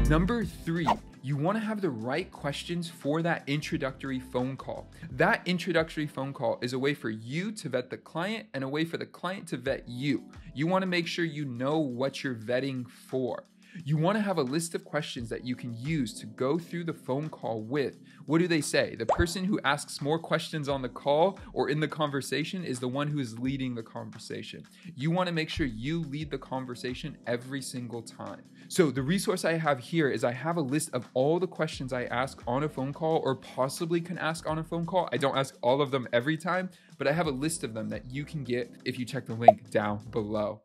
Number 3, you want to have the right questions for that introductory phone call. That introductory phone call is a way for you to vet the client and a way for the client to vet you. You want to make sure you know what you're vetting for. You want to have a list of questions that you can use to go through the phone call with. What do they say? The person who asks more questions on the call or in the conversation is the one who is leading the conversation. You want to make sure you lead the conversation every single time. So the resource I have here is I have a list of all the questions I ask on a phone call or possibly can ask on a phone call. I don't ask all of them every time, but I have a list of them that you can get if you check the link down below.